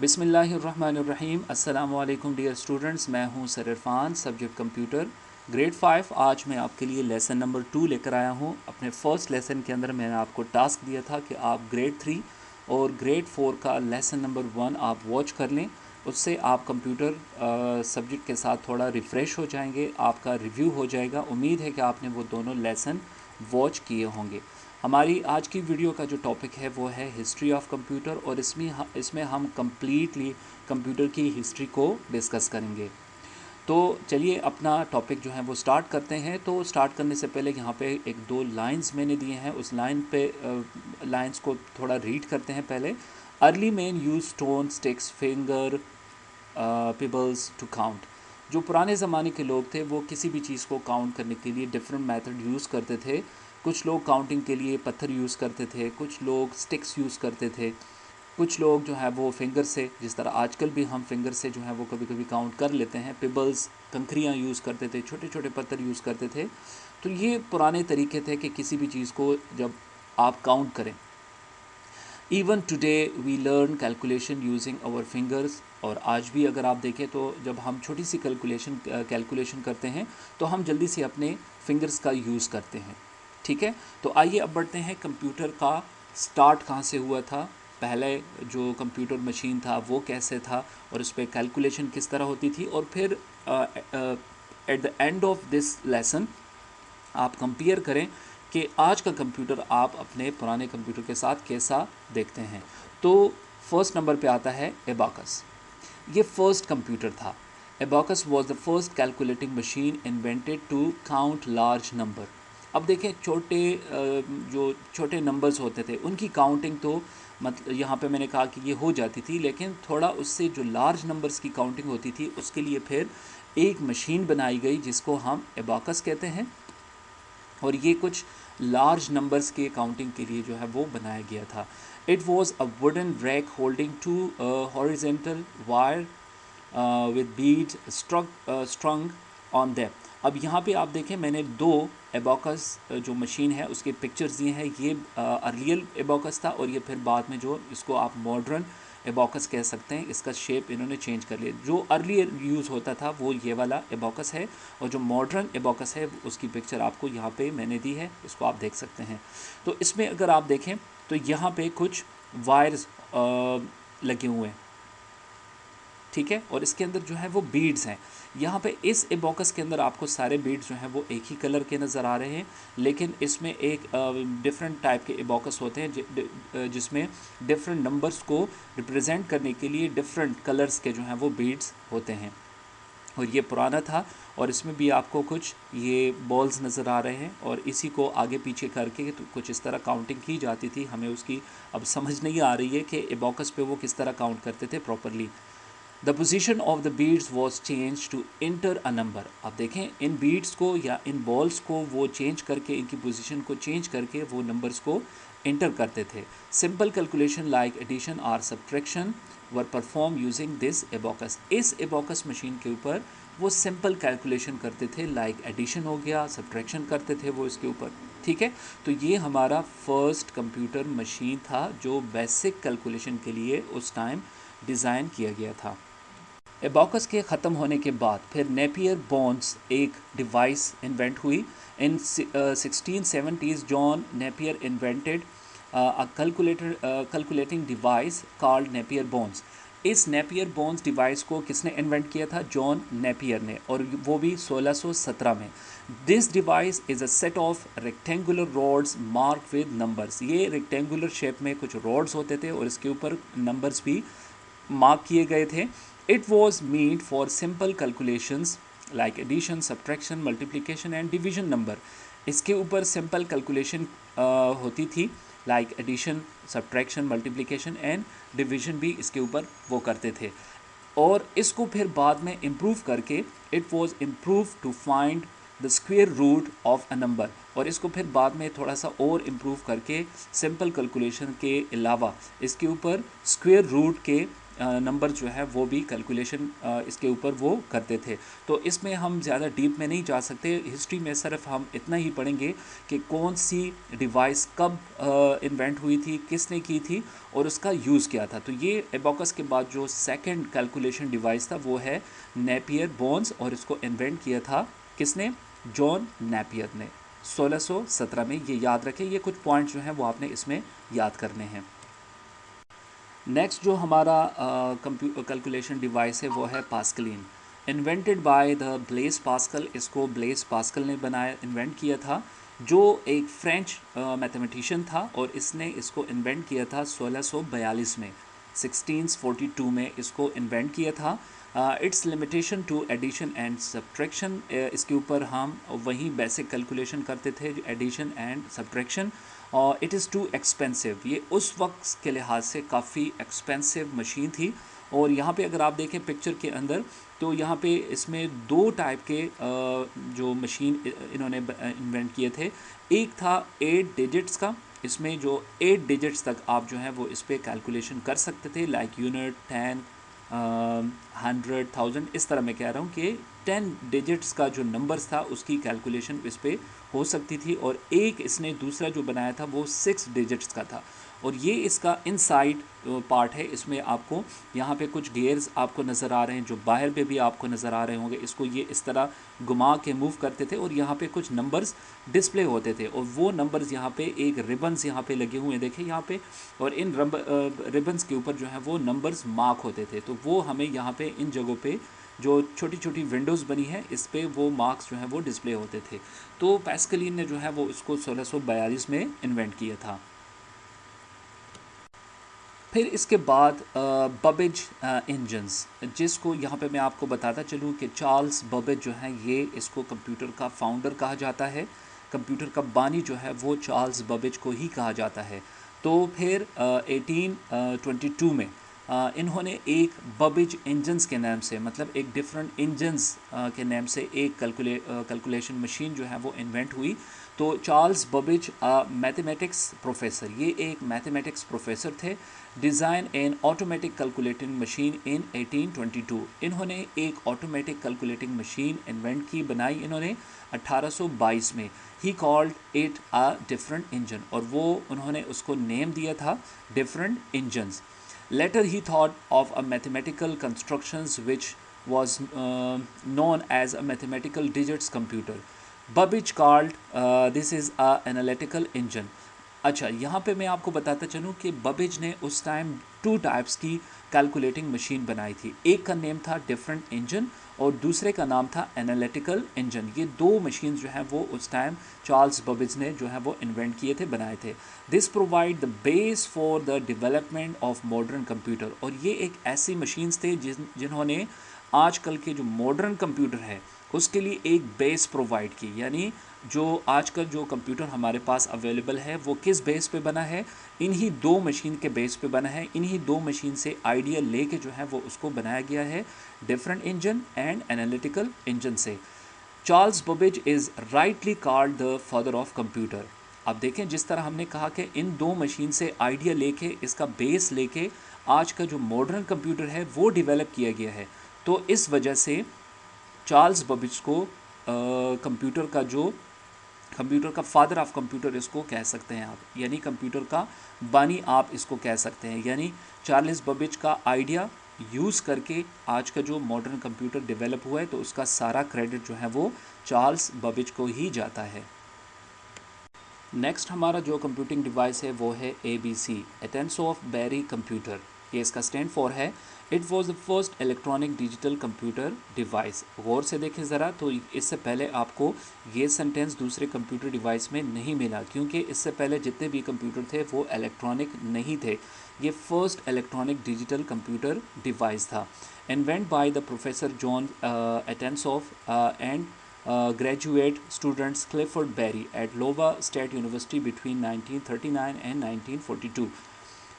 बिस्मिल्लाहिर्रहमानिर्रहीम। अस्सलामु अलैकुम डियर स्टूडेंट्स, मैं हूं sir Irfan, subject computer, grade 5। आज मैं आपके लिए लेसन नंबर 2 लेकर आया हूं। अपने फर्स्ट लेसन के अंदर मैंने आपको टास्क दिया था कि आप ग्रेड 3 और ग्रेड 4 का लेसन नंबर 1 आप वॉच कर लें। उससे आप कंप्यूटर सब्जेक्ट के साथ थोड़ा रिफ़्रेश हो जाएंगे, आपका रिव्यू हो जाएगा। उम्मीद है कि आपने वो दोनों लेसन वॉच किए होंगे। हमारी आज की वीडियो का जो टॉपिक है वो है हिस्ट्री ऑफ कंप्यूटर, और इसमें हम कम्प्लीटली कंप्यूटर की हिस्ट्री को डिस्कस करेंगे। तो चलिए अपना टॉपिक जो है वो स्टार्ट करते हैं। तो स्टार्ट करने से पहले यहाँ पे एक दो लाइंस मैंने दिए हैं, उस लाइंस को थोड़ा रीड करते हैं पहले। Early man use stone, sticks, finger, pebbles to count. जो पुराने ज़माने के लोग थे वो किसी भी चीज़ को काउंट करने के लिए डिफरेंट मेथड यूज़ करते थे। कुछ लोग काउंटिंग के लिए पत्थर यूज़ करते थे, कुछ लोग स्टिक्स यूज़ करते थे, कुछ लोग जो है वो फिंगर से, जिस तरह आजकल भी हम फिंगर से जो है वो कभी कभी काउंट कर लेते हैं। पिबल्स, कंकरियाँ यूज़ करते थे, छोटे छोटे पत्थर यूज़ करते थे। तो ये पुराने तरीके थे कि किसी भी चीज़ को जब आप काउंट करें। Even today we learn calculation using our fingers. और आज भी अगर आप देखें तो जब हम छोटी सी कैलकुलेशन करते हैं तो हम जल्दी से अपने फिंगर्स का यूज़ करते हैं। ठीक है, तो आइए अब बढ़ते हैं कंप्यूटर का स्टार्ट कहाँ से हुआ था। पहले जो कंप्यूटर मशीन था वो कैसे था और उस पर कैलकुलेशन किस तरह होती थी, और फिर at the end of this lesson आप कंपेयर करें कि आज का कंप्यूटर आप अपने पुराने कंप्यूटर के साथ कैसा देखते हैं। तो फर्स्ट नंबर पे आता है एबाकस। ये फर्स्ट कंप्यूटर था। Abacus was the first calculating machine invented to count large number. अब देखें, जो छोटे नंबर्स होते थे उनकी काउंटिंग तो मतलब यहाँ पे मैंने कहा कि ये हो जाती थी, लेकिन थोड़ा उससे जो लार्ज नंबर्स की काउंटिंग होती थी उसके लिए फिर एक मशीन बनाई गई जिसको हम एबाकस कहते हैं। और ये कुछ लार्ज नंबर्स के काउंटिंग के लिए जो है वो बनाया गया था। It was a wooden rack holding two horizontal wire with bead strung on them. अब यहाँ पे आप देखें, मैंने दो एबाकस जो मशीन है उसके पिक्चर्स दिए हैं। ये अर्लियल एबाकस था और ये फिर बाद में जो इसको आप मॉडर्न एबाकस कह सकते हैं, इसका शेप इन्होंने चेंज कर लिया। जो अर्लियर यूज़ होता था वो ये वाला एबाकस है, और जो मॉडर्न एबाकस है उसकी पिक्चर आपको यहाँ पे मैंने दी है, इसको आप देख सकते हैं। तो इसमें अगर आप देखें तो यहाँ पे कुछ वायर्स लगे हुए हैं, ठीक है, और इसके अंदर जो है वो बीड्स हैं। यहाँ पे इस एबाकस के अंदर आपको सारे बीड्स जो हैं वो एक ही कलर के नज़र आ रहे हैं, लेकिन इसमें एक डिफरेंट टाइप के एबाकस होते हैं जिसमें डिफरेंट नंबर्स को रिप्रेजेंट करने के लिए डिफरेंट कलर्स के जो हैं वो बीड्स होते हैं। और ये पुराना था, और इसमें भी आपको कुछ ये बॉल्स नज़र आ रहे हैं, और इसी को आगे पीछे करके तो कुछ इस तरह काउंटिंग की जाती थी। हमें उसकी अब समझ नहीं आ रही है कि एबाकस पे वो किस तरह काउंट करते थे properly. The position of the beads was change to enter a number. अब देखें, इन बीड्स को या इन बॉल्स को वो चेंज करके, इनकी पोजीशन को चेंज करके वो नंबर्स को इंटर करते थे। Simple calculation like addition or subtraction were perform using this abacus. इस एबाकस मशीन के ऊपर वो सिंपल कैलकुलेशन करते थे, लाइक एडिशन हो गया, सब्ट्रैक्शन करते थे वो इसके ऊपर। ठीक है, तो ये हमारा फर्स्ट कंप्यूटर मशीन था जो बेसिक कैलकुलेशन के लिए उस टाइम डिज़ाइन किया गया था। एबाकस के ख़त्म होने के बाद फिर नेपियर बोन्स एक डिवाइस इन्वेंट हुई। इन 1670s John Napier invented a calculating device called Napier bones. इस नेपियर बोन्स डिवाइस को किसने इन्वेंट किया था? जॉन नेपियर ने, और वो भी 1617 में। This device is a set of rectangular rods marked with numbers. ये रेक्टेंगुलर शेप में कुछ रॉड्स होते थे और इसके ऊपर नंबर्स भी मार्क किए गए थे। It was made for simple calculations like addition, subtraction, multiplication and division number. इसके ऊपर सिंपल कैलकुलेशन होती थी, like addition, subtraction, multiplication and division भी इसके ऊपर वो करते थे। और इसको फिर बाद में इम्प्रूव करके it was improve to find the square root of a number. और इसको फिर बाद में थोड़ा सा और इम्प्रूव करके सिंपल कैलकुलेशन के अलावा इसके ऊपर स्क्वेयर रूट के नंबर जो है वो भी कैलकुलेशन इसके ऊपर वो करते थे। तो इसमें हम ज़्यादा डीप में नहीं जा सकते, हिस्ट्री में सिर्फ हम इतना ही पढ़ेंगे कि कौन सी डिवाइस कब इन्वेंट हुई थी, किसने की थी और उसका यूज़ क्या था। तो ये एबॉकस के बाद जो सेकंड कैलकुलेशन डिवाइस था वो है नेपियर बोन्स, और इसको इन्वेंट किया था किसने? जॉन नेपियर ने 1617 में। ये याद रखें, ये कुछ पॉइंट जो हैं वो आपने इसमें याद करने हैं। नेक्स्ट जो हमारा कैलकुलेशन डिवाइस है वो है Pascaline, invented by the Blaise Pascal. इसको ब्लेस पास्कल ने बनाया, इन्वेंट किया था, जो एक फ्रेंच मैथमेटिशियन था, और इसने इसको इन्वेंट किया था 1642 में, 1642 में इसको इन्वेंट किया था। Its limitation to addition and subtraction, इसके ऊपर हम वही बेसिक कैलकुलेशन करते थे, एडिशन एंड सब्ट्रैक्शन। और इट इज़ टू एक्सपेंसिव, ये उस वक्त के लिहाज से काफ़ी एक्सपेंसिव मशीन थी। और यहाँ पे अगर आप देखें पिक्चर के अंदर, तो यहाँ पे इसमें दो टाइप के जो मशीन इन्होंने इन्वेंट किए थे। एक था 8 डिजिट्स का, इसमें जो 8 डिजिट्स तक आप जो है वो इस पर कैलकुलेशन कर सकते थे, लाइक यूनिट, 10, 100, 1000, इस तरह मैं कह रहा हूँ कि 10 डिजिट्स का जो नंबर्स था उसकी कैलकुलेशन इस पर हो सकती थी। और एक इसने दूसरा जो बनाया था वो 6 डिजिट्स का था, और ये इसका इनसाइड पार्ट है। इसमें आपको यहाँ पे कुछ गेयर्स आपको नज़र आ रहे हैं जो बाहर पे भी आपको नज़र आ रहे होंगे। इसको ये इस तरह घुमा के मूव करते थे, और यहाँ पे कुछ नंबर्स डिस्प्ले होते थे, और वो नंबर्स यहाँ पे एक रिबन्स यहाँ पे लगे हुए देखें यहाँ पे, और इन रिबन्स के ऊपर जो है वो नंबर्स मार्क होते थे। तो वो हमें यहाँ पे इन जगहों पे जो छोटी छोटी विंडोज़ बनी है इस पर वो मार्क्स जो है वो डिस्प्ले होते थे। तो पास्कलिन ने जो है वो इसको 1642 में इन्वेंट किया था। फिर इसके बाद बबेज इंजन्स, जिसको यहाँ पे मैं आपको बताता चलूँ कि चार्ल्स बबेज जो है ये इसको कंप्यूटर का फाउंडर कहा जाता है, कंप्यूटर का बानी जो है वो चार्ल्स बबेज को ही कहा जाता है। तो फिर 1822 में इन्होंने एक बबेज इंजन्स के नाम से, मतलब एक डिफरेंट इंजन्स के नाम से एक कैलकुलेशन मशीन जो है वो इन्वेंट हुई। तो चार्ल्स बबेज मैथमेटिक्स प्रोफेसर, ये एक मैथमेटिक्स प्रोफेसर थे, design an automatic calculating machine in 1822। इन्होंने एक ऑटोमेटिक कैलकुलेटिंग मशीन इन्वेंट की, बनाई इन्होंने 1822 में। He called it a different engine, और वो उन्होंने उसको नेम दिया था different engines. Later he thought of a mathematical constructions which was known as a mathematical digits computer. Babbage called this is a analytical engine. अच्छा, यहाँ पे मैं आपको बताता चलूँ कि बबेज ने उस टाइम 2 टाइप्स की कैलकुलेटिंग मशीन बनाई थी। एक का नेम था डिफरेंट इंजन और दूसरे का नाम था एनालिटिकल इंजन। ये दो मशीन जो हैं वो उस टाइम चार्ल्स बबेज ने जो है वो इन्वेंट किए थे, बनाए थे। This provide the base for the development of modern computer, और ये एक ऐसी मशीन्स थे जिन्होंने आजकल के जो मॉडर्न कंप्यूटर है उसके लिए एक बेस प्रोवाइड की। यानी जो आजकल जो कंप्यूटर हमारे पास अवेलेबल है वो किस बेस पे बना है? इन्हीं दो मशीन के बेस पे बना है। इन्हीं दो मशीन से आइडिया लेके जो है वो उसको बनाया गया है, different engine and analytical engine से। Charles Babbage is rightly called the father of computer. अब देखें, जिस तरह हमने कहा कि इन दो मशीन से आइडिया लेके, इसका बेस लेके आज का जो मॉडर्न कंप्यूटर है वो डेवलप किया गया है। तो इस वजह से चार्ल्स बबेज को कंप्यूटर का फादर ऑफ कंप्यूटर इसको कह सकते हैं आप, यानी कंप्यूटर का बानी आप इसको कह सकते हैं। यानी चार्ल्स बबेज का आइडिया यूज़ करके आज का जो मॉडर्न कंप्यूटर डेवलप हुआ है तो उसका सारा क्रेडिट जो है वो चार्ल्स बबेज को ही जाता है। नेक्स्ट हमारा जो कंप्यूटिंग डिवाइस है वो है ABC, Atanasoff Berry computer. ये इसका स्टैंड फॉर है। It was the first electronic digital computer device. गौर से देखें ज़रा, तो इससे पहले आपको ये सेंटेंस दूसरे कंप्यूटर डिवाइस में नहीं मिला, क्योंकि इससे पहले जितने भी कंप्यूटर थे वो इलेक्ट्रॉनिक नहीं थे। ये first electronic digital computer device था। Invent by the professor John Atanasoff and graduate students Clifford Berry at Iowa State University between 1939 and 1942।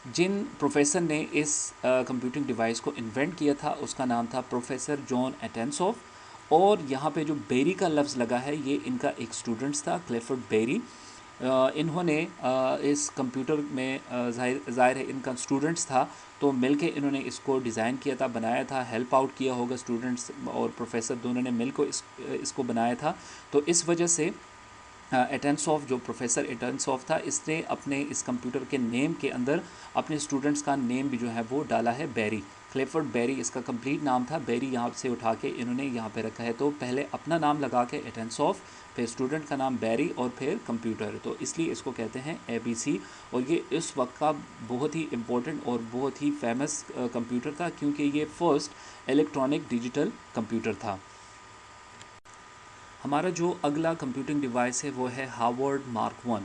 Jin professor ने इस कंप्यूटिंग डिवाइस को इन्वेंट किया था उसका नाम था प्रोफेसर जॉन एटेंसॉफ, और यहाँ पे जो बेरी का लफ्ज़ लगा है ये इनका एक स्टूडेंट्स था, क्लिफर्ड बेरी। इन्होंने इस कंप्यूटर में ज़ाहिर है इनका स्टूडेंट्स था, तो मिलके इन्होंने इसको डिज़ाइन किया था, बनाया था, हेल्प आउट किया होगा स्टूडेंट्स और प्रोफेसर दोनों ने मिलकर इसको बनाया था। तो इस वजह से एटेंसॉफ, जो प्रोफेसर एटेंसॉफ था, इसने अपने इस कंप्यूटर के नेम के अंदर अपने स्टूडेंट्स का नेम भी जो है वो डाला है, बैरी, क्लिफर्ड बैरी इसका कंप्लीट नाम था। बैरी यहाँ से उठा के इन्होंने यहाँ पे रखा है। तो पहले अपना नाम लगा के एटेंसॉफ, फिर स्टूडेंट का नाम बैरी और फिर कंप्यूटर, तो इसलिए इसको कहते हैं ABC। और ये इस वक्त का बहुत ही इम्पोर्टेंट और बहुत ही फेमस कंप्यूटर था, क्योंकि ये फर्स्ट इलेक्ट्रॉनिक डिजिटल कंप्यूटर था। हमारा जो अगला कंप्यूटिंग डिवाइस है वो है हार्वर्ड मार्क 1।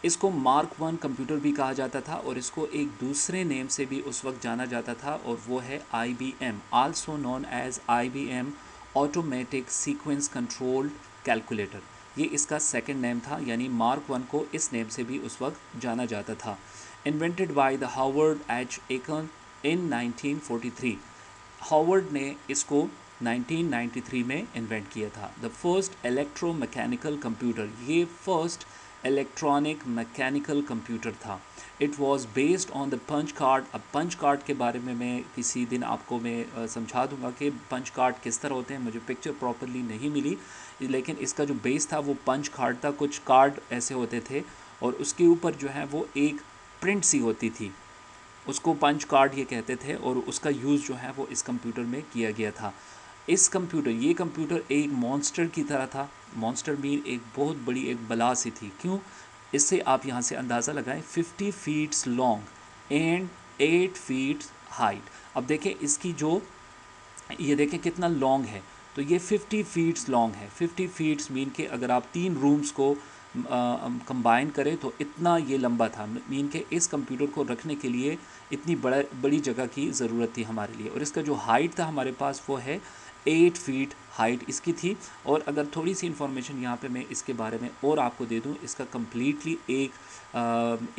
इसको मार्क 1 कंप्यूटर भी कहा जाता था और इसको एक दूसरे नेम से भी उस वक्त जाना जाता था, और वो है IBM, also known as IBM automatic sequence controlled calculator. ये इसका सेकंड नेम था, यानी मार्क 1 को इस नेम से भी उस वक्त जाना जाता था। Invented by the Harvard H. Aiken in 1943। Harvard ने इसको 1993 में इन्वेंट किया था। द फर्स्ट इलेक्ट्रोमैकेनिकल कंप्यूटर, ये फर्स्ट इलेक्ट्रॉनिक मैकेनिकल कंप्यूटर था। It was based on the punch card. अब पंच कार्ड के बारे में मैं किसी दिन आपको मैं समझा दूंगा कि पंच कार्ड किस तरह होते हैं। मुझे पिक्चर प्रॉपरली नहीं मिली, लेकिन इसका जो बेस था वो पंच कार्ड था। कुछ कार्ड ऐसे होते थे और उसके ऊपर जो है वो एक प्रिंट सी होती थी, उसको पंच कार्ड ये कहते थे, और उसका यूज़ जो है वो इस कंप्यूटर में किया गया था। ये कंप्यूटर एक मॉन्स्टर की तरह था। मॉन्स्टर मीन एक बहुत बड़ी एक बला सी थी। क्यों? इससे आप यहाँ से अंदाज़ा लगाएं, 50 feets long and 8 feet height. अब देखें इसकी जो, ये देखें कितना लॉन्ग है, तो ये 50 फीट्स लॉन्ग है। 50 फीट्स मीन के अगर आप 3 रूम्स को कंबाइन करें तो इतना ये लंबा था। मीन के इस कंप्यूटर को रखने के लिए इतनी बड़ी जगह की ज़रूरत थी हमारे लिए। और इसका जो हाइट था हमारे पास वो है 8 फीट हाइट इसकी थी। और अगर थोड़ी सी इन्फॉर्मेशन यहाँ पे मैं इसके बारे में और आपको दे दूँ, इसका कम्प्लीटली एक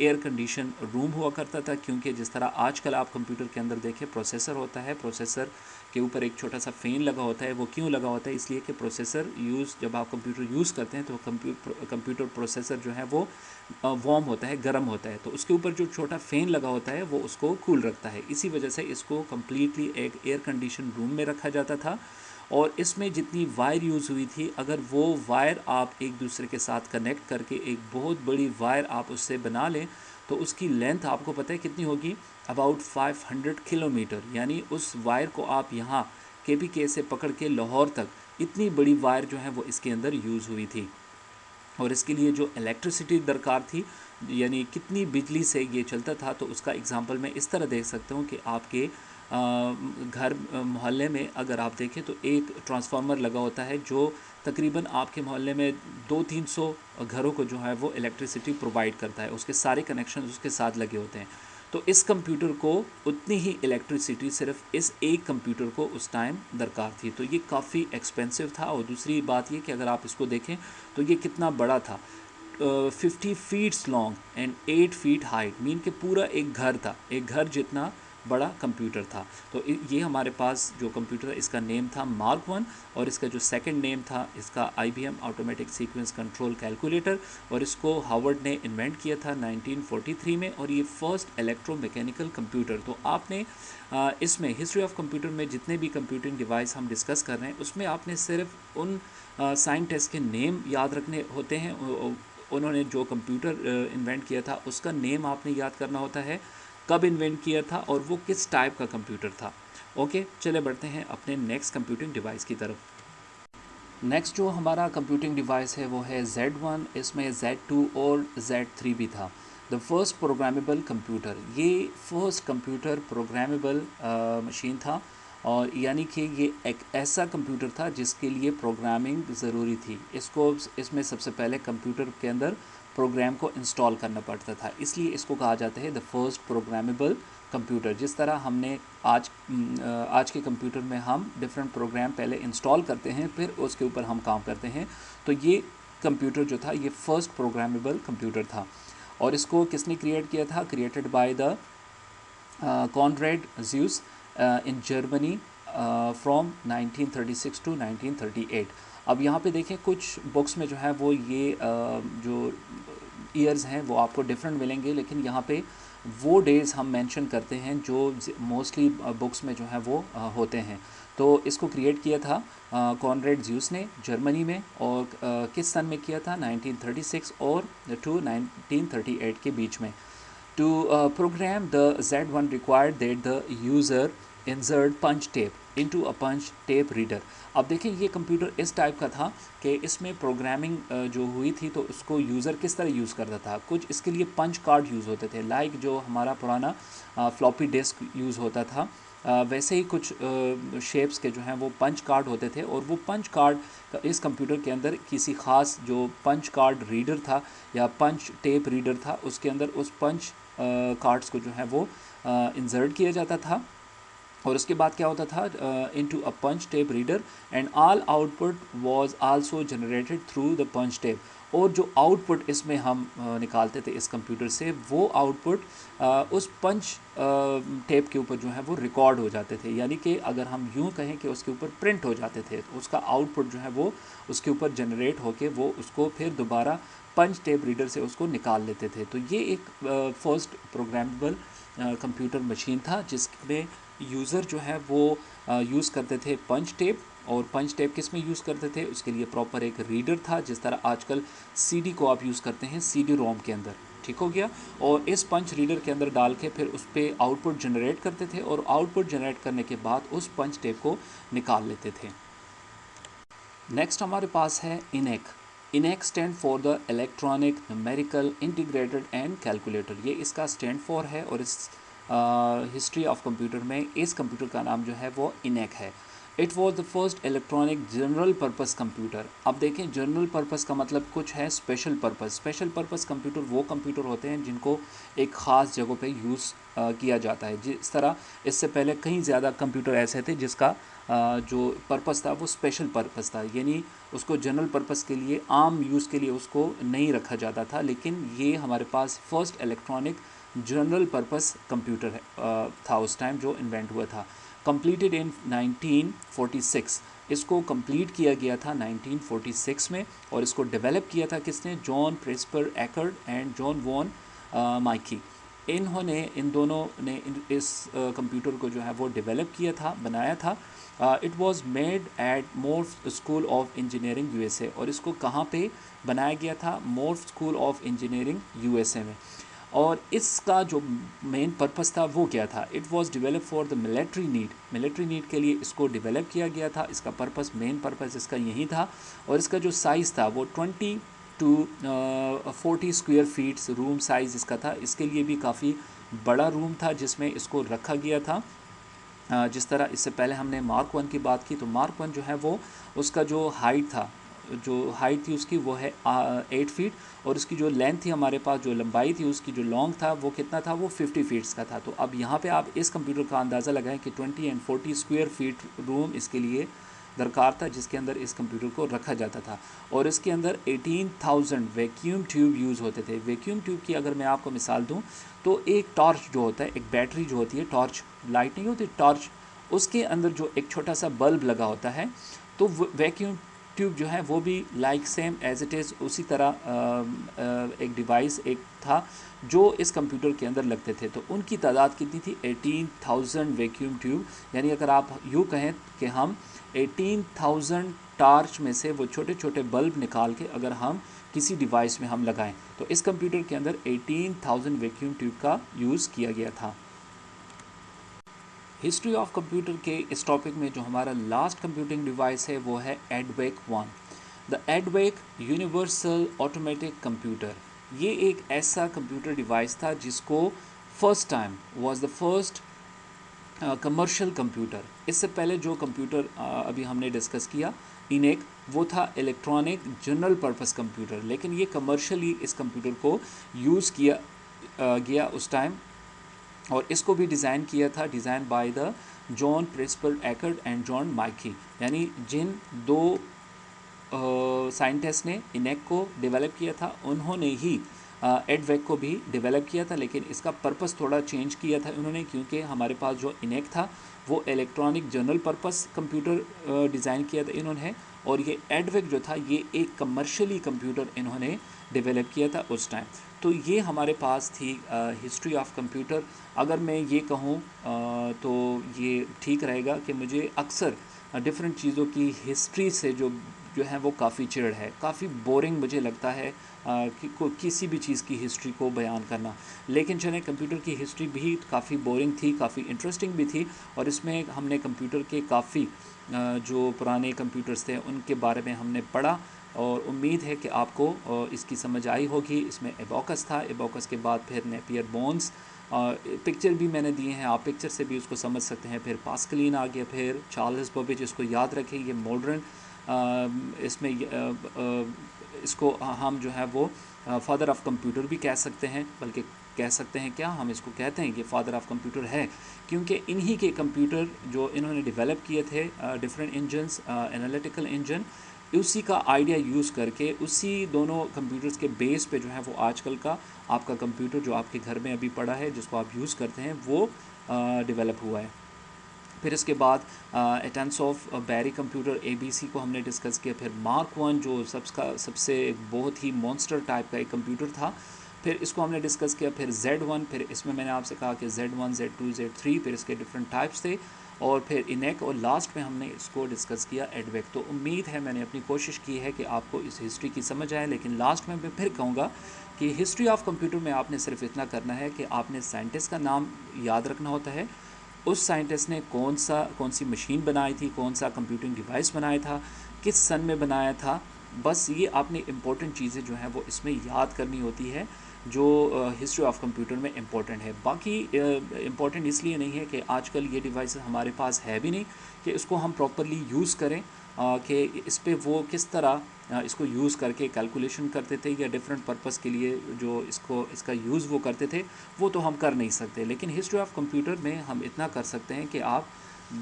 एयर कंडीशन रूम हुआ करता था, क्योंकि जिस तरह आजकल आप कंप्यूटर के अंदर देखें प्रोसेसर होता है, प्रोसेसर के ऊपर एक छोटा सा फ़ैन लगा होता है। वो क्यों लगा होता है? इसलिए कि प्रोसेसर जब आप कंप्यूटर यूज़ करते हैं तो कंप्यूटर प्रोसेसर जो है वो वार्म होता है, गर्म होता है, तो उसके ऊपर जो छोटा फ़ैन लगा होता है वो उसको कूल रखता है। इसी वजह से इसको कम्प्लीटली एक एयर कंडीशन रूम में रखा जाता था। और इसमें जितनी वायर यूज़ हुई थी, अगर वो वायर आप एक दूसरे के साथ कनेक्ट करके एक बहुत बड़ी वायर आप उससे बना लें, तो उसकी लेंथ आपको पता है कितनी होगी? About 500 kilometre. यानी उस वायर को आप यहाँ KPK से पकड़ के लाहौर तक, इतनी बड़ी वायर जो है वो इसके अंदर यूज़ हुई थी। और इसके लिए जो इलेक्ट्रिसिटी दरकार थी, यानी कितनी बिजली से ये चलता था, तो उसका एग्ज़ाम्पल मैं इस तरह देख सकता हूँ कि आपके घर मोहल्ले में अगर आप देखें तो एक ट्रांसफार्मर लगा होता है जो तकरीबन आपके मोहल्ले में 200-300 घरों को जो है वो इलेक्ट्रिसिटी प्रोवाइड करता है। उसके सारे कनेक्शन उसके साथ लगे होते हैं। तो इस कंप्यूटर को उतनी ही इलेक्ट्रिसिटी सिर्फ इस एक कंप्यूटर को उस टाइम दरकार थी। तो ये काफ़ी एक्सपेंसिव था। और दूसरी बात ये कि अगर आप इसको देखें तो ये कितना बड़ा था, 50 feets long and 8 feet height, mean के पूरा एक घर था, एक घर जितना बड़ा कंप्यूटर था। तो ये हमारे पास जो कंप्यूटर है इसका नेम था मार्क 1, और इसका जो सेकंड नेम था इसका IBM automatic sequence control calculator, और इसको हार्वर्ड ने इन्वेंट किया था 1943 में। और ये फर्स्ट इलेक्ट्रोमैकेनिकल कंप्यूटर। तो आपने इसमें हिस्ट्री ऑफ कंप्यूटर में जितने भी कंप्यूटिंग डिवाइस हम डिस्कस कर रहे हैं उसमें आपने सिर्फ उन साइंटिस्ट के नेम याद रखने होते हैं। उन्होंने जो कंप्यूटर इन्वेंट किया था उसका नेम आपने याद करना होता है, कब इन्वेंट किया था और वो किस टाइप का कंप्यूटर था। ओके, चले बढ़ते हैं अपने नेक्स्ट कंप्यूटिंग डिवाइस की तरफ। नेक्स्ट जो हमारा कंप्यूटिंग डिवाइस है वो है Z1। इसमें Z2 और Z3 भी था। द फर्स्ट प्रोग्रामेबल कंप्यूटर, ये फर्स्ट कंप्यूटर प्रोग्रामेबल मशीन था। और यानी कि ये एक ऐसा कंप्यूटर था जिसके लिए प्रोग्रामिंग ज़रूरी थी। इसमें सबसे पहले कंप्यूटर के अंदर प्रोग्राम को इंस्टॉल करना पड़ता था, इसलिए इसको कहा जाता है द फर्स्ट प्रोग्रामेबल कंप्यूटर। जिस तरह हमने आज के कंप्यूटर में हम डिफरेंट प्रोग्राम पहले इंस्टॉल करते हैं, फिर उसके ऊपर हम काम करते हैं, तो ये कंप्यूटर जो था ये फर्स्ट प्रोग्रामेबल कंप्यूटर था। और इसको किसने क्रिएट किया था? Created by the Konrad Zuse in Germany from 1936 to 1938। अब यहाँ पे देखें कुछ बुक्स में जो है वो ये जो ईयर्स हैं वो आपको डिफरेंट मिलेंगे, लेकिन यहाँ पे वो डेज़ हम मेंशन करते हैं जो मोस्टली बुक्स में जो है वो होते हैं। तो इसको क्रिएट किया था कॉनरेड ज़्यूस ने जर्मनी में, और किस सन में किया था, 1936 और टू 1938 के बीच में। To program the Z1 required that the user insert punch tape into a punch tape reader। अब देखिए ये कंप्यूटर इस टाइप का था कि इसमें प्रोग्रामिंग जो हुई थी तो उसको यूज़र किस तरह यूज़ करता था। कुछ इसके लिए पंच कार्ड यूज़ होते थे, लाइक जो हमारा पुराना फ्लॉपी डिस्क यूज़ होता था, वैसे ही कुछ शेप्स के जो हैं वो पंच कार्ड होते थे। और वो पंच कार्ड इस कंप्यूटर के अंदर किसी ख़ास जो पंच कार्ड रीडर था या पंच टेप रीडर था, उसके अंदर उस पंच कार्ड्स को जो है वो इंसर्ट किया जाता था। और उसके बाद क्या होता था, into a punch tape reader and all output was also generated through the punch tape. और जो आउटपुट इसमें हम निकालते थे इस कंप्यूटर से, वो आउटपुट उस पंच टेप के ऊपर जो है वो रिकॉर्ड हो जाते थे, यानी कि अगर हम यूँ कहें कि उसके ऊपर प्रिंट हो जाते थे, तो उसका आउटपुट जो है वो उसके ऊपर जनरेट होके वो उसको फिर दोबारा पंच टेप रीडर से उसको निकाल लेते थे। तो ये एक फर्स्ट प्रोग्रामेबल कंप्यूटर मशीन था जिसमें यूज़र जो है वो यूज़ करते थे पंच टेप। और पंच टेप किस में यूज़ करते थे, उसके लिए प्रॉपर एक रीडर था, जिस तरह आजकल सीडी को आप यूज़ करते हैं सीडी रोम के अंदर, ठीक हो गया। और इस पंच रीडर के अंदर डाल के फिर उस पर आउटपुट जनरेट करते थे, और आउटपुट जनरेट करने के बाद उस पंच टेप को निकाल लेते थे। नेक्स्ट हमारे पास है ENIAC. ENIAC stand for the electronic numerical integrated and calculator, ये इसका स्टैंड फॉर है। और इस हिस्ट्री ऑफ कंप्यूटर में इस कंप्यूटर का नाम जो है वो इनेक है। It was the first electronic general purpose computer. अब देखें, जनरल पर्पस का मतलब कुछ है special purpose. Special purpose computer वो कंप्यूटर होते हैं जिनको एक ख़ास जगह पे यूज़ किया जाता है। जिस तरह इससे पहले कहीं ज़्यादा कंप्यूटर ऐसे थे जिसका जो पर्पस था वो स्पेशल पर्पस था, यानी उसको जनरल पर्पस के लिए, आम यूज़ के लिए उसको नहीं रखा जाता था। लेकिन ये हमारे पास first electronic general purpose computer था उस टाइम जो इन्वेंट हुआ था। कंप्लीटेड इन 1946, इसको कंप्लीट किया गया था 1946 में। और इसको डेवलप किया था किसने, John Presper Eckert and John von माइकी। इन दोनों ने इस कंप्यूटर को जो है वो डेवलप किया था, बनाया था। It was made at morph school of engineering USA. और इसको कहाँ पे बनाया गया था, morph school of engineering USA में। और इसका जो मेन पर्पस था वो क्या था, it was develop for the military need. Military need के लिए इसको डेवलप किया गया था। इसका पर्पस, मेन पर्पस इसका यही था। और इसका जो साइज़ था वो 20 to 40 square feets room size इसका था। इसके लिए भी काफ़ी बड़ा रूम था जिसमें इसको रखा गया था। जिस तरह इससे पहले हमने मार्क 1 की बात की, तो मार्क 1 जो है वो उसका जो हाइट था, जो हाइट थी उसकी वो है 8 फीट। और उसकी जो लेंथ थी हमारे पास, जो लंबाई थी उसकी, जो लॉन्ग था वो कितना था, वो 50 फीट्स का था। तो अब यहाँ पे आप इस कंप्यूटर का अंदाज़ा लगाएं कि 20 एंड 40 स्क्वायर फीट रूम इसके लिए दरकार था जिसके अंदर इस कंप्यूटर को रखा जाता था। और इसके अंदर 18,000 वैक्यूम ट्यूब यूज़ होते थे। वैक्यूम ट्यूब की अगर मैं आपको मिसाल दूँ तो एक टॉर्च जो होता है, एक बैटरी जो होती है, टॉर्च लाइट नहीं होती, टॉर्च, उसके अंदर जो एक छोटा सा बल्ब लगा होता है, तो वैक्यूम ट्यूब जो है वो भी like same as it is उसी तरह एक डिवाइस एक था जो इस कंप्यूटर के अंदर लगते थे। तो उनकी तादाद कितनी थी, 18,000 वैक्यूम ट्यूब। यानी अगर आप यूँ कहें कि हम 18,000 टार्च में से वो छोटे छोटे बल्ब निकाल के अगर हम किसी डिवाइस में हम लगाएं, तो इस कंप्यूटर के अंदर 18,000 वैक्यूम ट्यूब का यूज़ किया गया था। हिस्ट्री ऑफ कंप्यूटर के इस टॉपिक में जो हमारा लास्ट कंप्यूटिंग डिवाइस है वो है एडवेक 1, द एडवेक यूनिवर्सल ऑटोमेटिक कंप्यूटर। ये एक ऐसा कंप्यूटर डिवाइस था जिसको first time was the first commercial computer. इससे पहले जो कंप्यूटर अभी हमने डिस्कस किया इनेक, वो था इलेक्ट्रॉनिक जनरल पर्पस कंप्यूटर, लेकिन ये कमर्शियली इस कंप्यूटर को यूज़ किया गया उस टाइम। और इसको भी डिज़ाइन किया था, design by the John Presper Eckert and John माइकी, यानी जिन दो साइंटिस्ट ने इनेक को डेवलप किया था उन्होंने ही एडवेक को भी डेवलप किया था। लेकिन इसका पर्पस थोड़ा चेंज किया था उन्होंने, क्योंकि हमारे पास जो इनेक था वो electronic general purpose computer design किया था इन्होंने। और ये एडवेक जो था ये एक कमर्शियली कंप्यूटर इन्होंने डेवलप किया था उस टाइम। तो ये हमारे पास थी हिस्ट्री ऑफ कंप्यूटर। अगर मैं ये कहूँ तो ये ठीक रहेगा कि मुझे अक्सर डिफरेंट चीज़ों की हिस्ट्री से जो है वो काफ़ी चिढ़ है, काफ़ी बोरिंग मुझे लगता है कि किसी भी चीज़ की हिस्ट्री को बयान करना। लेकिन चलें, कंप्यूटर की हिस्ट्री भी काफ़ी बोरिंग थी, काफ़ी इंटरेस्टिंग भी थी, और इसमें हमने कंप्यूटर के काफ़ी जो पुराने कंप्यूटर्स थे उनके बारे में हमने पढ़ा, और उम्मीद है कि आपको इसकी समझ आई होगी। इसमें एबॉकस था, एबॉकस के बाद फिर नेपियर बोन्स, पिक्चर भी मैंने दिए हैं, आप पिक्चर से भी उसको समझ सकते हैं। फिर पास्कलिन आ गया, फिर चार्ल्स बॉबेज, इसको याद रखें, ये मॉडर्न इसमें इसको हम जो है वो फादर ऑफ कंप्यूटर भी कह सकते हैं, बल्कि कह सकते हैं क्या, हम इसको कहते हैं कि फादर ऑफ कंप्यूटर है, क्योंकि इन्हीं के कंप्यूटर जो इन्होंने डेवलप किए थे, डिफरेंट इंजन्स, एनालिटिकल इंजन, उसी का आइडिया यूज़ करके, उसी दोनों कंप्यूटर्स के बेस पे जो है वो आजकल का आपका कंप्यूटर जो आपके घर में अभी पड़ा है, जिसको आप यूज़ करते हैं, वो डेवलप हुआ है। फिर इसके बाद एटेंस ऑफ बैरी कंप्यूटर ABC को हमने डिस्कस किया। फिर मार्क 1 जो सबसे बहुत ही मॉन्स्टर टाइप का एक कंप्यूटर था, फिर इसको हमने डिस्कस किया। फिर Z1, फिर इसमें मैंने आपसे कहा कि Z1, Z2, Z3, फिर इसके डिफरेंट टाइप्स थे, और फिर इनेक, और लास्ट में हमने इसको डिस्कस किया एडवेक। तो उम्मीद है मैंने अपनी कोशिश की है कि आपको इस हिस्ट्री की समझ आए, लेकिन लास्ट में मैं फिर कहूँगा कि हिस्ट्री ऑफ कंप्यूटर में आपने सिर्फ इतना करना है कि आपने साइंटिस्ट का नाम याद रखना होता है, उस साइंटिस्ट ने कौन सी मशीन बनाई थी, कौन सा कंप्यूटिंग डिवाइस बनाया था, किस सन में बनाया था। बस ये आपने इम्पोर्टेंट चीज़ें जो हैं वो इसमें याद करनी होती है, जो हिस्ट्री ऑफ कंप्यूटर में इम्पोर्टेंट है। बाकी इम्पोर्टेंट इसलिए नहीं है कि आजकल ये डिवाइस हमारे पास है भी नहीं कि इसको हम प्रॉपरली यूज़ करें, कि इस पे वो किस तरह इसको यूज़ करके कैलकुलेशन करते थे, या डिफरेंट पर्पस के लिए जो इसका यूज़ वो करते थे, वो तो हम कर नहीं सकते। लेकिन हिस्ट्री ऑफ कंप्यूटर में हम इतना कर सकते हैं कि आप,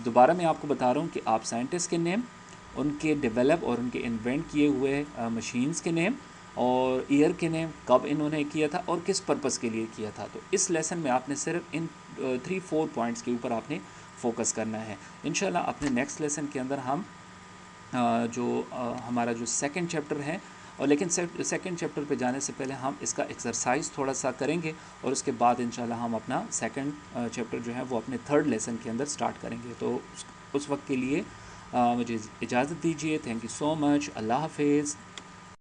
दोबारा मैं आपको बता रहा हूँ कि आप साइंटिस्ट के नेम, उनके डेवलप और उनके इन्वेंट किए हुए मशीन्स के नेम, और ईयर के नेम, कब इन्होंने किया था और किस पर्पस के लिए किया था। तो इस लेसन में आपने सिर्फ इन 3-4 पॉइंट्स के ऊपर आपने फोकस करना है। इंशाल्लाह अपने नेक्स्ट लेसन के अंदर हम हमारा जो सेकंड चैप्टर है, और लेकिन सेकंड चैप्टर पे जाने से पहले हम इसका एक्सरसाइज थोड़ा सा करेंगे, और उसके बाद इंशाल्लाह हम अपना सेकंड चैप्टर जो है वो अपने थर्ड लेसन के अंदर स्टार्ट करेंगे। तो उस वक्त के लिए मुझे इजाज़त दीजिए। Thank you so much. Allah हाफिज़।